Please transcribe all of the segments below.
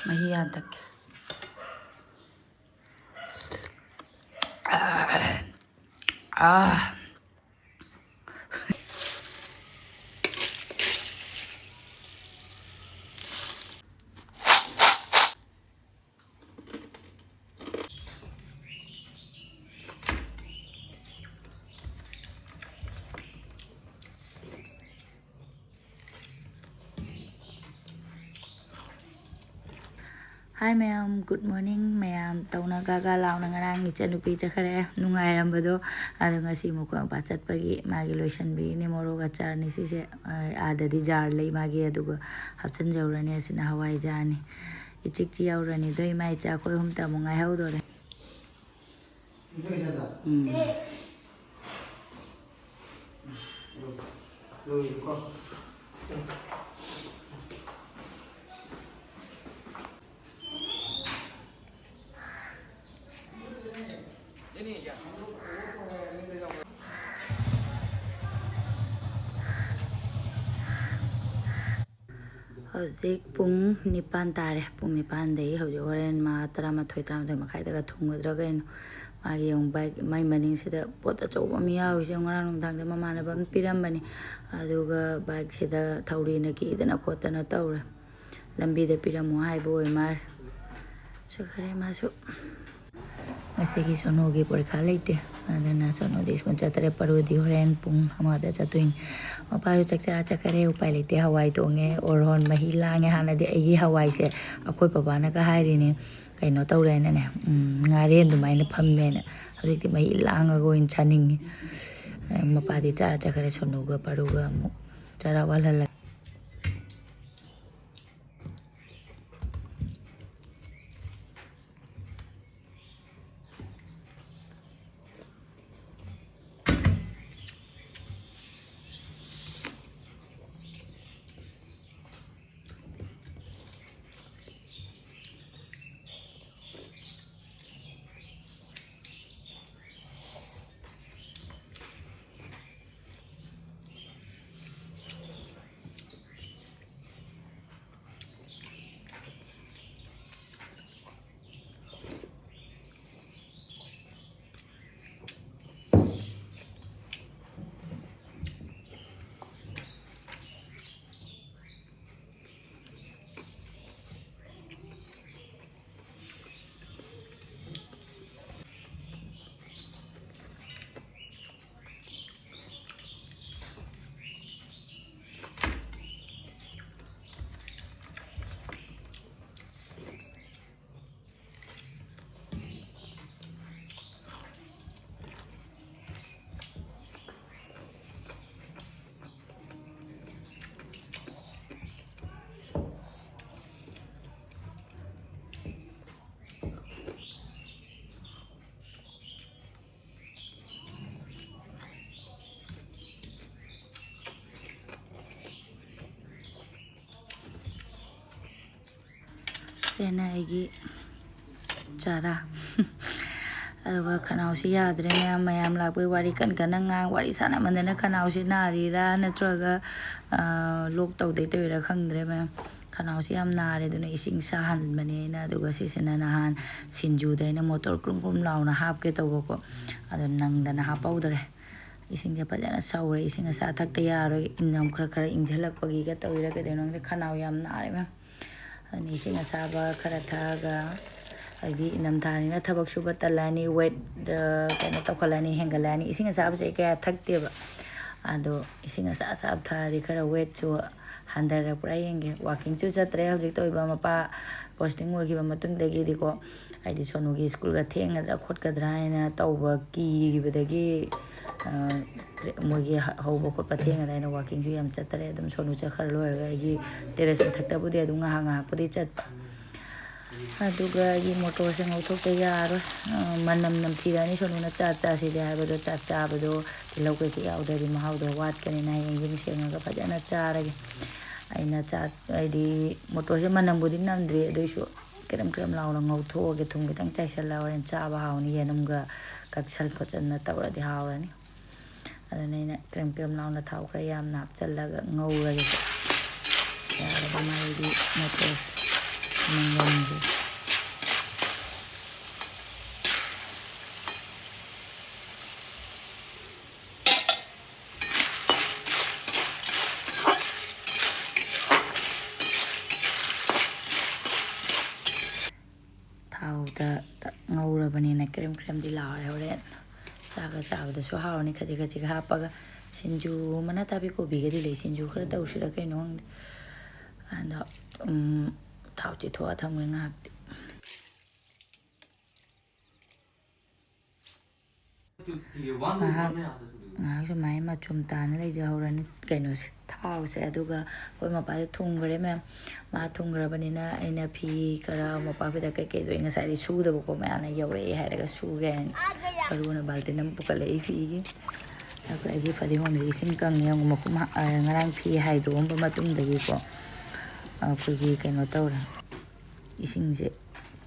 Mahi yadak. Ah. Hi Myam, good morning Myam. Tauna gaga launa ngarang ichanupi chakare nungai rambado adu ngasi mukang pachat pagi magi lotion bi ni moro Cachar ni sise ada di jar lei magi aduga hapchan jawrani asina hawai jani ichik chi yawrani doi mai cha khoi hum ta mungai haudore Hojik pung nipan tare pung nipan dei hojik horen ma taramathoi makhai daga thungadra gain magi yung bike mai maning sida pot achouba mi yawi se ngarang nungthang da mamana bam pirambani aduga bike sida thauri na ki dana khotana tawre lambi da piramu haibo oi mar chakare masu ngasigi sono gi porikha leite adana sono di skon chatare parodi horen pung amada chatuin mapayu chakcha chakare upai leite hawai tonge orhon mahi lange hana di agi hawai se akoi papa ka hairi ni kaino tawre na ne ngare dumai na phamme na hojikti mahi langa go in chaning mapadi chara chakare sono ga paruga mu chara walhala sena agi chara aduga khanausi yadre mayam lakpoi wari kan kananga wari sana mandana khanausi nari ra natraga lok tawdei toira khangdre ma khanausi yam nare duna ising sahan bane na aduga sisena nahan sinju daina motor krum krum launa hapke tawko adu nangdana hapaudre ising de pajana saure ising asa thakta yaro ingam khara khara ingjalakpagi ga tawira ke denong de khanau yam nare ma ani ising asaba khara thaga agi inam thani na thabak suba talani weight the kana tokhalani hengalani ising asaba se kaya thakte ba ado ising asa asab thari khara weight chu handara pura yenge walking chu chatre hojik to iba mapa posting ogi ba matung dagi diko aidi sonu gi school ga thenga ja khot ka draina tawba ki bidagi mogi hauba khot pathenga daina walking chu yam chatre dum sonu cha khar loiga gi terrace ma thakta budi adu nga nga pudi chat aduga gi motor se ngauthok te yaro manam nam thirani sonu na cha cha si de habado cha cha bado tilau ke ki auda di mahau do wat kani na yengim senga ga pajana charage aina cha aidi motor se manam budi namdre doisu kerem kerem launa ngautho ge thum bitang chaisal lawen cha ba hauni yenam ga kaksal ko channa tawra di hawrani adana ina kerem kerem launa thau kra yam nap challaga ngaura ge yara ba mai di motor ꯃꯪꯒꯟꯁꯦ ꯊꯥꯎꯗ ꯉꯧꯔꯕꯅꯤꯅ ꯀ꯭ꯔꯦꯝ ꯀ꯭ꯔꯦꯝꯗꯤ ꯂꯥꯎꯔꯦ ꯍꯣꯔꯦꯟ ꯆꯥꯒ ꯆꯥꯕꯗꯁꯨ ꯍꯥꯎꯔꯅꯤ ꯈꯖꯤꯛ ꯈꯖꯤꯛ ꯍꯥꯞꯄꯒ ꯁꯤꯡꯖꯨ ꯃꯅꯥ ꯇꯥꯕꯤ ꯀꯣꯕꯤꯒꯗꯤ ꯂꯩ ꯁꯤꯡꯖꯨ ꯈꯔ ꯇꯧꯁꯤꯔꯥ ꯀꯩꯅꯣ ꯈꯪꯗꯦ ꯑꯗꯣ ꯊꯥꯎ ꯆꯤꯊꯣꯛꯑ ꯊꯝꯒꯦ ꯉꯥꯏꯍꯥꯛꯇꯤ ꯉꯥꯏꯍꯥꯛ ꯁꯨꯃꯥꯏꯅ ꯃꯆꯨꯝ ꯇꯥꯅ ꯂꯩꯖꯍꯧꯔꯅꯤ ꯀꯩꯅꯣꯁꯦ ꯊꯥꯎꯁꯦ ꯑꯗꯨꯒ ꯑꯩꯈꯣꯏ ꯃꯄꯥꯁꯦ ꯊꯨꯡꯈ꯭ꯔꯦ ꯃꯌꯥꯝ ꯃꯥ ꯊꯨꯡꯈ꯭ꯔꯕꯅꯤꯅ ꯑꯩꯅ ꯐꯤ ꯈꯔ ꯃꯄꯥꯛꯄꯤꯗ ꯀꯩꯀꯩꯗꯣ ꯑꯩ ꯉꯁꯥꯏꯗꯤ ꯁꯨꯗꯕꯀꯣ ꯃꯌꯥꯝꯅ ꯌꯧꯔꯛꯑꯦ ꯍꯥꯏꯔꯒ ꯁꯨꯒꯦ ꯍꯥꯏꯅ ꯃꯔꯨꯅ ꯕꯥꯜꯇꯤꯟ ꯑꯃ ꯄꯨꯈꯠꯂꯛꯏ ꯐꯤꯒꯤ ꯑꯗꯨꯒ ꯑꯩꯒꯤ ꯐꯗꯤꯒꯣꯝꯁꯦ ꯏꯁꯤꯡ ꯀꯪꯉꯦ ꯃꯈꯨꯝ ꯉꯔꯥꯡ ꯐꯤ ꯍꯥꯏꯗꯣꯛꯑꯝꯕ ꯃꯇꯨꯡꯗꯒꯤꯀꯣ ꯑꯩꯈꯣꯏꯒꯤ ꯀꯩꯅꯣ ꯇꯧꯔꯦ ꯏꯁꯤꯡꯁꯦ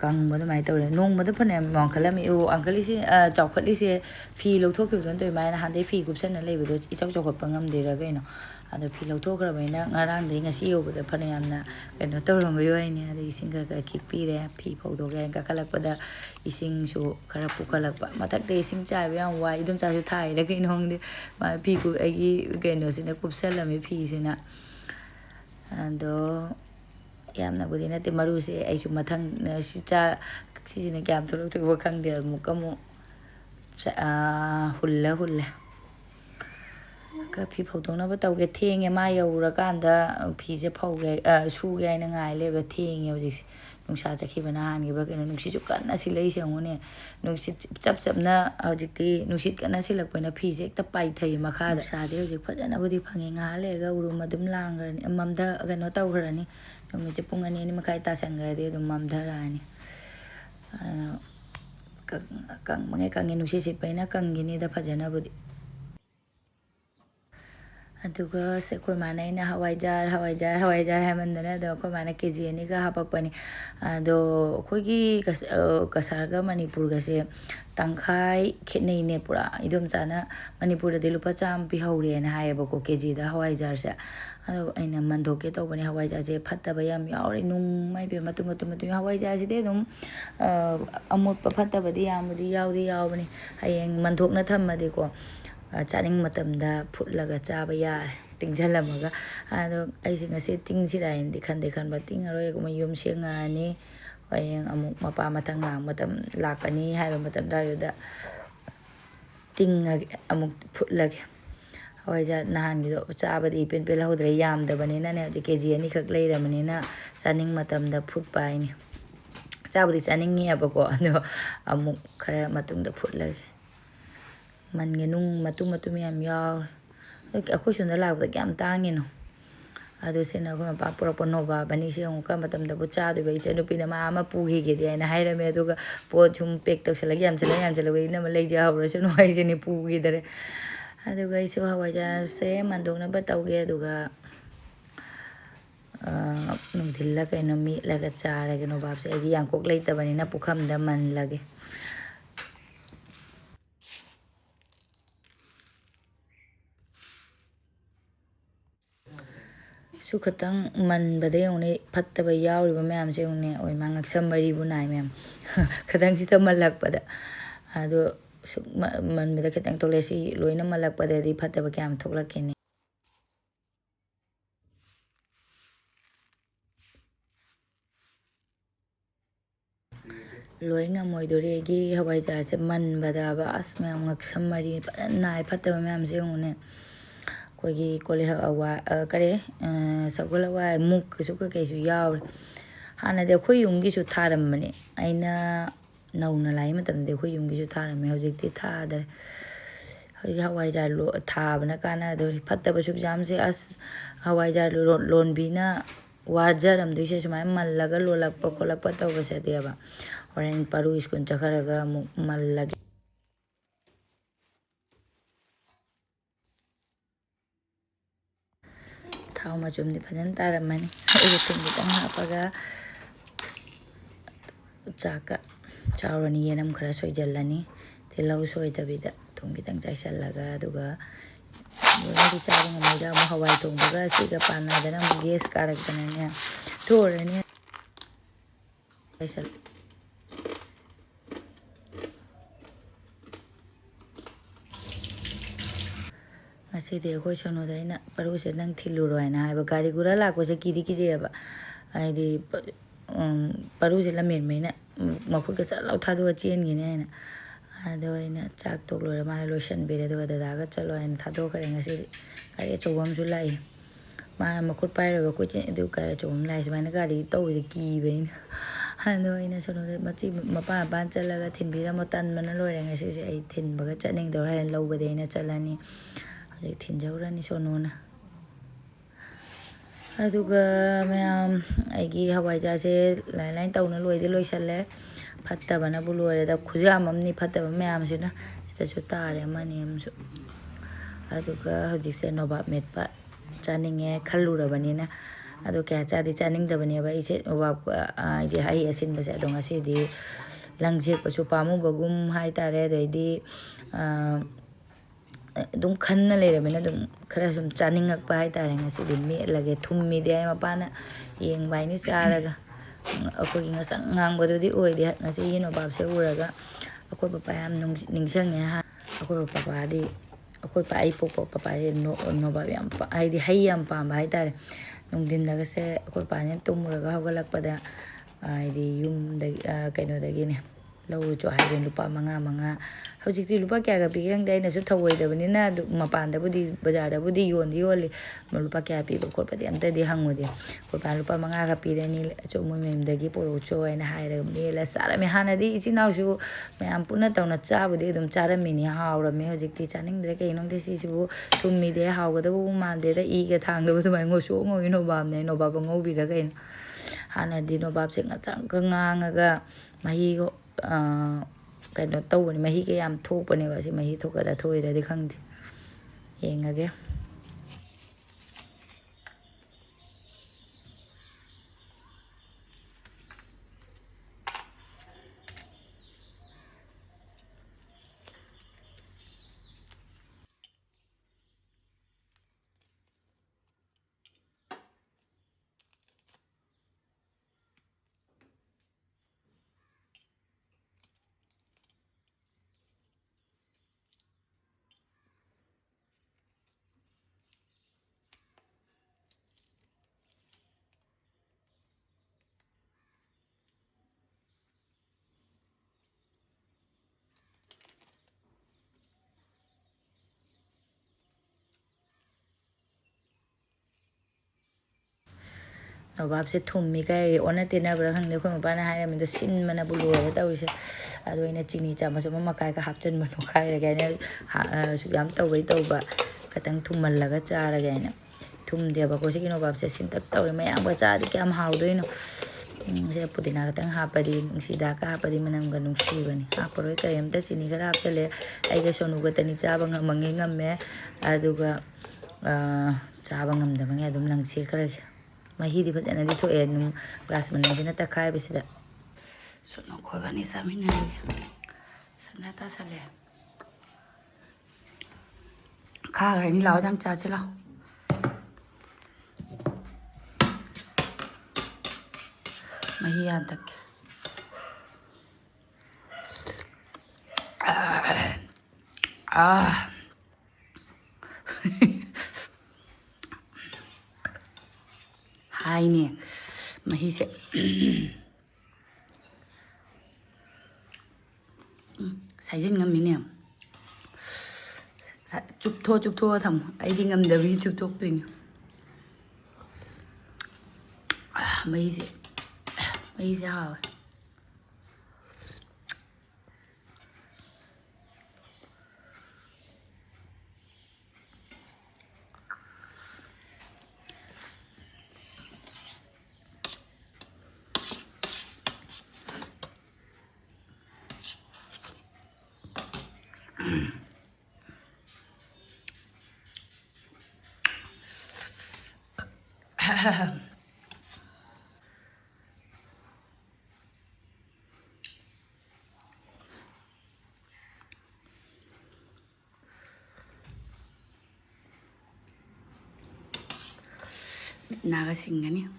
ꯀꯪꯕ ꯑꯗꯨꯃꯥꯏꯅ ꯇꯧꯔꯦ ꯅꯣꯡꯃꯗ ꯐꯅꯌꯥꯝ ꯋꯥꯡꯈꯠꯂꯝꯃꯤ ꯑꯪꯀꯜꯒꯤꯁꯤ ꯆꯥꯎꯈꯠꯂꯤꯁꯦ ꯐꯤ ꯂꯧꯊꯣꯛꯈꯤꯕꯗꯣ ꯑꯗꯨꯃꯥꯏꯅ ꯅꯍꯥꯟꯗꯩ ꯐꯤ ꯀꯨꯞꯁꯟꯅ ꯂꯩꯕꯗꯣ ꯏꯆꯥꯎ ꯆꯥꯎꯈꯠꯄ ꯉꯝꯗꯦꯔꯥ ꯀꯩꯅꯣ ꯑꯗꯣ ꯐꯤ ꯂꯧꯊꯣꯛꯈ꯭ꯔꯕꯅꯤꯅ ꯉꯔꯥꯡꯗꯒꯤ ꯉꯁꯤ ꯌꯧꯕꯗ ꯐꯅꯌꯥꯝꯅ ꯀꯩꯅꯣ ꯇꯧꯔꯝꯕꯩ ꯋꯥꯅꯦ ꯑꯗꯩ ꯏꯁꯤꯡ ꯈꯔ ꯈꯔ ꯈꯤꯛꯄꯤꯔꯦ ꯐꯤ ꯐꯧꯗꯣꯛꯀꯦ ꯍꯥꯏꯅ ꯀꯥꯈꯠꯂꯛꯄꯗ ꯏꯁꯤꯡꯁꯨ ꯈꯔ ꯄꯨꯈꯠꯂꯛꯄ ꯃꯊꯛꯇ ꯏꯁꯤꯡ ꯆꯥꯏꯕ ꯌꯥꯝ ꯋꯥꯏ ꯏꯗꯣꯝꯆꯥꯁꯨ ꯊꯥꯏꯔ ꯀꯩꯅꯣ ꯈꯪꯗꯦ ꯐꯤ ꯑꯩꯒꯤ ꯀꯩꯅꯣꯁꯤꯅ ꯀꯨꯞꯁꯜꯂꯝꯃꯤ ꯐꯤꯁꯤꯅ ꯑꯗꯣ ꯌꯥꯝꯅꯕꯨꯗꯤ ꯅꯠꯇꯦ ꯃꯔꯨꯁꯦ ꯑꯩꯁꯨ ꯃꯊꯪ ꯁꯤꯁꯤꯅ ꯀꯌꯥꯝ ꯊꯣꯛꯂꯛꯇꯣꯏꯕ ꯈꯪꯗꯦ ꯑꯃꯨꯛ ꯍꯨꯜꯂꯦ ꯐꯤ ꯐꯧꯗꯣꯛꯅꯕ ꯇꯧꯒꯦ ꯊꯦꯡꯉꯦ ꯃꯥ ꯌꯧꯔꯀꯥꯟꯗ ꯐꯤꯁꯦ ꯁꯨꯒꯦ ꯍꯥꯏꯅ ꯉꯥꯏ ꯂꯩꯕ ꯊꯦꯡꯉꯦ ꯍꯧꯖꯤꯛꯁꯦ ꯅꯨꯡꯁꯥ ꯆꯠꯈꯤꯕꯅ ꯍꯥꯟꯈꯤꯕ꯭ꯔꯥ ꯀꯩꯅꯣ ꯅꯨꯡꯁꯤꯠꯁꯨ ꯀꯟꯅ ꯁꯤꯜꯂꯛꯏꯁꯦ ꯌꯦꯡꯉꯨꯅꯦ ꯅꯨꯡꯁꯤꯠ ꯆꯞꯅ ꯍꯧꯖꯤꯛꯇꯤ ꯅꯨꯡꯁꯤꯠ ꯀꯟꯅ ꯁꯤꯜꯂꯛꯄꯅ ꯐꯤꯁꯦ ꯍꯦꯛꯇ ꯄꯥꯏꯊꯩ ꯃꯈꯥꯗ ꯅꯨꯡꯁꯥꯗꯤ ꯍꯧꯖꯤꯛ ꯐꯖꯅꯕꯨꯗꯤ ꯐꯪꯉꯤ ꯉꯥꯏꯍꯥꯛ ꯂꯩꯔꯒ ꯎꯔꯨꯝ ꯑꯗꯨꯝ ꯂꯥꯡꯈ꯭ꯔꯅꯤ ꯀꯩꯅꯣ ꯇꯧꯈ꯭ꯔꯅꯤ ꯅꯨꯃꯤꯠꯁꯦ ꯄꯨꯡ 2-2:30 ꯇꯥꯁꯟꯈ꯭ꯔꯗꯤ ꯑꯗꯨꯝ ꯃꯝꯊꯔꯛꯑꯅꯤ ꯀꯪꯉꯦ ꯅꯨꯡꯁꯤꯠ ꯁꯤꯠꯄꯩꯅ ꯀꯪꯈꯤꯅꯤꯗ ꯐꯖꯅꯕꯨꯗꯤ ꯑꯗꯨꯒ ꯑꯩꯈꯣꯏ ꯃꯥꯅ ꯑꯩꯅ ꯍꯋꯥꯏꯖꯥꯔ ꯍꯥꯏꯃꯟꯗꯅ ꯑꯗꯣ ꯑꯩꯈꯣꯏ ꯃꯥꯅ KG 2ꯒ ꯍꯥꯞꯄꯛꯄꯅꯤ ꯑꯗꯣ ꯑꯩꯈꯣꯏꯒꯤ ꯀꯁꯥꯔꯒ ꯃꯅꯤꯄꯨꯔꯒꯁꯦ ꯇꯪꯈꯥꯏ ꯈꯦꯠꯅꯩꯅꯦ ꯄꯨꯔꯥ ꯏꯗꯣꯝꯆꯥꯅ ꯃꯅꯤꯄꯨꯔꯗꯗꯤ ꯂꯨꯄꯥ 100 ꯄꯤꯍꯧꯔꯦꯅ ꯍꯥꯏꯌꯦꯕꯀꯣ KGꯗ ꯍꯋꯥꯏꯖꯥꯔꯁꯦ ꯑꯗꯣ ꯑꯩꯅ ꯃꯟꯊꯣꯛꯀꯦ ꯇꯧꯕꯅꯦ ꯍꯋꯥꯏꯖꯥꯔꯁꯦ ꯐꯠꯇꯕ ꯌꯥꯝ ꯌꯥꯎꯔꯦ ꯅꯨꯡ ꯃꯥꯏꯕ ꯃꯇꯨꯝ ꯍꯋꯥꯏꯖꯥꯔꯁꯤꯗꯤ ꯑꯗꯨꯝ ꯑꯃꯣꯠꯄ ꯐꯠꯇꯕꯗꯤ ꯌꯥꯝꯕꯨꯗꯤ ꯌꯥꯎꯕꯅꯤ ꯍꯌꯦꯡ ꯃꯟꯊꯣꯛꯅ ꯊꯝꯃꯗꯤꯀꯣ ꯆꯥꯅꯤꯡꯕ ꯃꯇꯝꯗ ꯐꯨꯠꯂꯒ ꯆꯥꯕ ꯌꯥꯔꯦ ꯇꯤꯡꯁꯤꯜꯂꯝꯃꯒ ꯑꯗꯣ ꯑꯩꯁꯦ ꯉꯁꯤ ꯇꯤꯡꯁꯤꯔꯥ ꯍꯥꯏꯅꯗꯤ ꯈꯟꯕ ꯇꯤꯡꯉꯔꯣꯏ ꯌꯨꯝ ꯁꯦꯡꯉꯛꯑꯅꯤ ꯍꯌꯦꯡ ꯑꯃꯨꯛ ꯃꯄꯥ ꯃꯊꯪ ꯃꯇꯝ ꯂꯥꯛꯀꯅꯤ ꯍꯥꯏꯕ ꯃꯇꯝꯗ ꯑꯗꯨꯗ ꯇꯤꯡꯉꯒꯦ ꯑꯃꯨꯛ ꯐꯨꯠꯂꯒꯦ ꯍꯋꯥꯏꯖꯥꯔ ꯅꯍꯥꯟꯒꯤꯗꯣ ꯆꯥꯕꯗꯤ ꯄꯦꯜꯍꯧꯗ꯭ꯔꯦ ꯌꯥꯝꯗꯕꯅꯤꯅꯅꯦ ꯍꯧꯖꯤꯛ KG 2 ꯂꯩꯔꯕꯅꯤꯅ ꯆꯥꯅꯤꯡ ꯃꯇꯝꯗ ꯐꯨꯠꯄ ꯍꯥꯏꯅꯤ ꯆꯥꯕꯨꯗꯤ ꯆꯥꯅꯤꯡꯉꯦꯕꯀꯣ ꯑꯗꯣ ꯑꯃꯨꯛ ꯈꯔ ꯃꯇꯨꯡꯗ ꯐꯨꯠꯂꯒꯦ ꯅꯨꯡ ꯃꯇꯨꯝ ꯌꯥꯝ ꯌꯥꯎꯔꯦ ꯑꯩꯈꯣꯏ ꯁꯣꯝꯗ ꯂꯥꯛꯄꯗ ꯀꯌꯥꯝ ꯇꯥꯡꯉꯤꯅꯣ ꯑꯗꯨ ꯁꯤꯅ ꯑꯩꯈꯣꯏ ꯃꯄꯥ ꯄꯨꯔꯛꯄ ꯅꯣꯕꯥꯕꯅꯤ ꯁꯤ ꯑꯃꯨꯛ ꯀꯔꯝꯕ ꯃꯇꯝꯗꯕꯨ ꯆꯥꯗꯣꯏꯕ ꯏꯆꯟꯅꯨꯄꯤꯅ ꯃꯥ ꯑꯃ ꯄꯨꯈꯤꯒꯦꯗꯤ ꯍꯥꯏꯅ ꯍꯥꯏꯔꯝꯃꯦ ꯑꯗꯨꯒ ꯄꯣꯠ ꯁꯨꯝ ꯄꯦꯛ ꯇꯧꯁꯜꯂꯒ ꯌꯥꯝꯁꯜꯂꯒ ꯏꯅꯝꯃ ꯂꯩꯖꯍꯧꯔꯁꯨꯅꯨ ꯍꯥꯏꯁꯤꯅꯦ ꯄꯨꯈꯤꯗꯔꯦ ꯑꯗꯨꯒ ꯑꯩꯁꯨ ꯍꯋꯥꯏꯖꯥꯔꯁꯦ ꯃꯟꯗꯣꯛꯅꯕ ꯇꯧꯒꯦ ꯑꯗꯨꯒ ꯅꯨꯡꯊꯤꯜꯂ ꯀꯩꯅꯣ ꯃꯦꯠꯂꯒ ꯆꯥꯔꯒꯦ ꯅꯣꯕꯥꯞꯁꯦ ꯑꯩꯒꯤ ꯌꯥꯡꯀꯣꯛ ꯂꯩꯇꯕꯅꯤꯅ ꯄꯨꯈꯝꯗ ꯃꯜꯂꯒꯦ ꯁꯨ ꯈꯇꯪ ꯃꯟꯕꯗ ꯌꯦꯡꯉꯨꯅꯦ ꯐꯠꯇꯕ ꯌꯥꯎꯔꯤꯕ ꯃꯌꯥꯝꯁꯦ ꯌꯦꯡꯉꯨꯅꯦ ꯃꯥ ꯉꯛꯁꯝ ꯃꯔꯤꯕꯨ ꯅꯥꯏ ꯃꯌꯥꯝ ꯈꯇꯪꯁꯤꯗ ꯃꯜꯂꯛꯄꯗ ꯑꯗꯣ ꯁꯨꯛ ꯃꯟꯕꯗ ꯈꯤꯇꯪ ꯊꯣꯛꯂꯛꯑꯦ ꯁꯤ ꯂꯣꯏꯅ ꯃꯜꯂꯛꯄꯗꯗꯤ ꯐꯠꯇꯕ ꯀꯌꯥꯝ ꯊꯣꯛꯂꯛꯈꯤꯅꯤ ꯂꯣꯏ ꯉꯝꯃꯣꯏꯗꯣꯔꯤ ꯑꯩꯒꯤ ꯍꯋꯥꯏꯖꯥꯔꯁꯦ ꯃꯟꯕꯗꯕ ꯑꯁ ꯃꯌꯥꯝ ꯉꯛꯁꯝ ꯃꯔꯤ ꯐꯖꯅ ꯅꯥꯏ ꯐꯠꯇꯕ ꯃꯌꯥꯝꯁꯦ ꯌꯦꯡꯉꯨꯅꯦ ꯑꯩꯈꯣꯏꯒꯤ ꯀꯣꯂꯤ ꯍꯋꯥꯏ ꯁꯒꯣꯜ ꯍꯋꯥꯏ ꯃꯨꯛꯀꯁꯨ ꯀꯩꯀꯩꯁꯨ ꯌꯥꯎꯔꯦ ꯍꯥꯟꯅꯗꯤ ꯑꯩꯈꯣꯏ ꯌꯨꯝꯒꯤꯁꯨ ꯊꯥꯔꯝꯕꯅꯦ ꯑꯩꯅ ꯅꯧꯅ ꯂꯥꯛꯏ ꯃꯇꯝꯗꯗꯤ ꯑꯩꯈꯣꯏ ꯌꯨꯝꯒꯤꯁꯨ ꯊꯥꯔꯝꯃꯦ ꯍꯧꯖꯤꯛꯇꯤ ꯊꯥꯗ꯭ꯔꯦ ꯍꯧꯖꯤꯛ ꯍꯋꯥꯏꯖꯥꯔ ꯊꯥꯕꯅ ꯀꯥꯟꯅꯗꯣꯔꯤ ꯐꯠꯇꯕ ꯁꯨꯛꯌꯥꯝꯁꯦ ꯑꯁ ꯍꯋꯥꯏꯖꯥꯔ ꯂꯣꯟꯕꯤꯅ ꯋꯥꯖꯔꯝꯗꯣꯏꯁꯦ ꯁꯨꯃꯥꯏꯅ ꯃꯜꯂꯒ ꯂꯣꯜꯂꯛꯄ ꯈꯣꯠꯂꯛꯄ ꯇꯧꯕꯁꯦꯗꯤꯕ ꯍꯣꯔꯦꯟ ꯄꯥꯔꯨ ꯁ꯭ꯀꯨꯜ ꯆꯠꯈ꯭ꯔꯒ ꯑꯃꯨꯛ ꯃꯜꯂꯒꯦ ꯊꯥꯎ ꯃꯆꯨꯝꯗꯤ ꯐꯖꯅ ꯇꯥꯔꯝꯃꯅꯤ ꯑꯩꯒꯤ ꯊꯨꯝ ꯈꯤꯇꯪ ꯍꯥꯞꯄꯒ ꯆꯥꯛꯀ ꯆꯥꯎꯔꯅꯤ ꯌꯦꯅꯝ ꯈꯔ ꯁꯣꯏꯖꯜꯂꯅꯤ ꯇꯤꯜꯍꯧ ꯁꯣꯏꯗꯕꯤꯗ ꯊꯨꯝ ꯈꯤꯇꯪ ꯆꯥꯏꯁꯤꯜꯂꯒ ꯑꯗꯨꯒ ꯂꯣꯏꯅꯗꯤ ꯆꯥꯕ ꯉꯝꯃꯣꯏꯗ ꯑꯃꯨꯛ ꯍꯋꯥꯏ ꯊꯣꯡꯕꯒ ꯁꯤꯒ ꯄꯥꯟꯅꯗꯅ ꯑꯃꯨꯛ gas ꯀꯥꯔꯛꯇꯅꯅꯦ ꯊꯣꯛꯎꯔꯅꯤ Ngasi de khoi sono da ina paru se nang thilu roi na ba gari gura la ko se kidi kije ba ai di paru se la men me na mafut ka sa lau tha do chen gi ne na ado ina chak tok lo ma lo shan be do da da ga chalo ina tha do kare ngasi kare chawam su lai ma mafut pai ro ko chen du kare chawam lai se ma na gari to se ki be ina ado ina sono da ma chi ma pa ban chala ga thin bi ra mo tan ma na lo re ngasi se ai thin ba ga chaning do ha lo ba de ina chalani Tinjauran sonona aduga Myam aigi hawai jase lain tauna loide loisale fatta bana bulore da khuja mamni fatta Myam sina sita su tare mani amsu aduga hodise nobab metpa chaninge khallura banina adu kya chadi chaning da bani ba ise nobab aigi hai asin base adonga se di langje pasu pamu bagum hai tare doidi dum khanna le me na dum khara sum chaningak pa hai tare ngasi din mi lage thum mi de ma pa na yeng bai ni charaga akoi gi ngasang ngang ba di oi de ngasi yino bab se uraga akoi papa yam ningsang ya akoi papa di akoi pa ai pop papa no ba yam pa ai di hai yam pa ba hai tare nung din daga se akoi pa ne tumuraga hogalak pada ai di yum da kaino da gi ne lau cho hai ben lupa manga hojikti lupa kya ga pigang dai na su thawai da bani na mapan da budi bazar da budi yoli lupa kya pi ba khot pa di amta di hangu di ko pa lupa manga ga pi ni cho mu mem da gi poro cho ai na hai ra me la sara me hana di ichi nau su Myam puna taw na cha budi dum chara mi ni haw ra me hojikti chaning dre ke nong de si su tum mi de haw ga da bu man de da I ga thang da bu mai ngo su ngo no bam ne no ba ngo bi da kai hana di no bab se nga chang ka nga ga mahi go kaino tawbani mahi ka yam thokpane ba si mahi thokada thoiradi khangdi yengage nobab se thummi kai ona tina bra khangde khoi ma pa na hai min do sin mana bulo da tawise ado ina chini cha ma so ma kai ka hapchen ma no kai ra ga ne su yam tawai tawba katang thummal laga cha ra ga ne thum de ba ko se ki nobab se sin tak tawre ma yang ba cha di kyam haw do ino se pudina katang ha pa di si da ka pa di manam ga nung si bani ha poroi ka yam ta chini ga hap chale ai ga sonu ga tani cha ba ngamang ngamme aduga cha ba ngam da ma nge dum lang se khara mahi di fajana di thoe num glass man na ta khai bisida so no khoi bani samina sana ta sale kha ga ni lao jang cha che lao mahi yan tak hai nè mahi se sai jin ngam mi ne chụp thô thầm ai đi ngầm đều đi chụp thô tùy mấy gì hả naga singani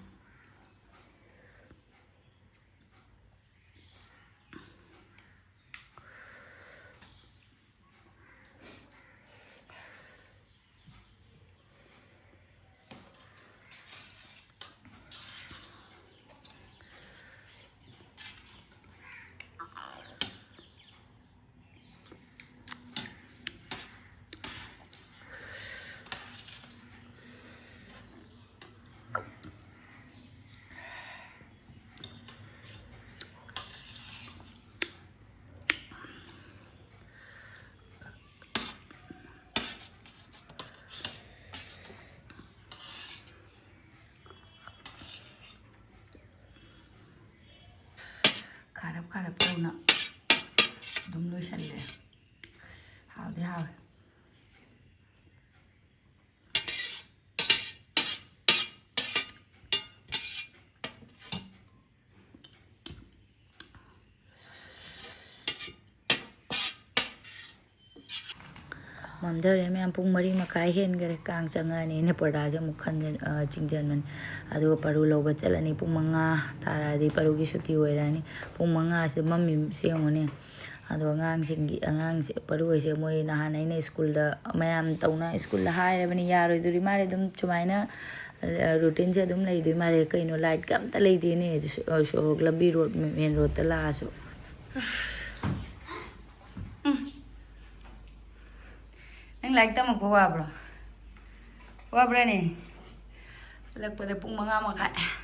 ꯈꯥꯔꯞ ꯇꯧꯅ ꯑꯗꯨꯝ ꯂꯣꯏꯁꯜꯂꯦ ꯍꯥꯎꯗꯤ ꯍꯥꯎꯋꯦ ꯃꯝꯊꯔꯦ ꯃꯌꯥꯝ ꯄꯨꯡ 4:30 ꯍꯦꯟꯈꯔꯦ ꯀꯥꯡ ꯆꯪꯉꯛꯑꯅꯤꯅ ꯄꯔꯗꯥꯁꯦ ꯑꯃꯨꯛ ꯆꯤꯡꯖꯟꯕꯅꯤ ꯑꯗꯨꯒ ꯄꯔꯨ ꯂꯧꯕ ꯆꯠꯂꯅꯤ ꯄꯨꯡ 5 ꯇꯥꯔꯛꯑꯗꯤ ꯄꯔꯨꯒꯤ ꯁꯨꯇꯤ ꯑꯣꯏꯔꯛꯑꯅꯤ ꯄꯨꯡ 5ꯁꯤꯗ ꯃꯝꯃꯤꯁꯦ ꯌꯦꯡꯉꯨꯅꯦ ꯑꯗꯣ ꯑꯉꯥꯡꯁꯦ ꯄꯔꯨꯍꯣꯏꯁꯦ ꯃꯣꯏ ꯅꯍꯥꯟ ꯑꯩꯅ ꯁ꯭ꯀꯨꯜꯗ ꯃꯌꯥꯝ ꯇꯧꯅ ꯁ꯭ꯀꯨꯜꯗ ꯍꯥꯏꯔꯕꯅꯤ ꯌꯥꯔꯣꯏꯗꯣꯔꯤ ꯃꯥꯜꯂꯦ ꯑꯗꯨꯝ ꯁꯨꯃꯥꯏꯅ ꯔꯨꯇꯤꯟꯁꯦ ꯑꯗꯨꯝ ꯂꯩꯗꯣꯏ ꯃꯥꯜꯂꯦ ꯀꯩꯅꯣ ꯂꯥꯏꯠꯀ ꯑꯝꯇ ꯂꯩꯇꯦꯅꯦ ꯁꯣꯔꯣꯛ ꯂꯝꯕꯤ ꯔꯣꯗ ꯃꯦꯟ ꯔꯣꯗꯇ ꯂꯥꯛꯑꯁꯨ ꯅꯪ ꯂꯥꯏꯔꯤꯛ ꯇꯝꯃꯛꯄ ꯋꯥꯕ꯭ꯔꯣ ꯋꯥꯕ꯭ꯔꯥꯅꯦ ꯍꯜꯂꯛꯄꯗ ꯄꯨꯡ 5:30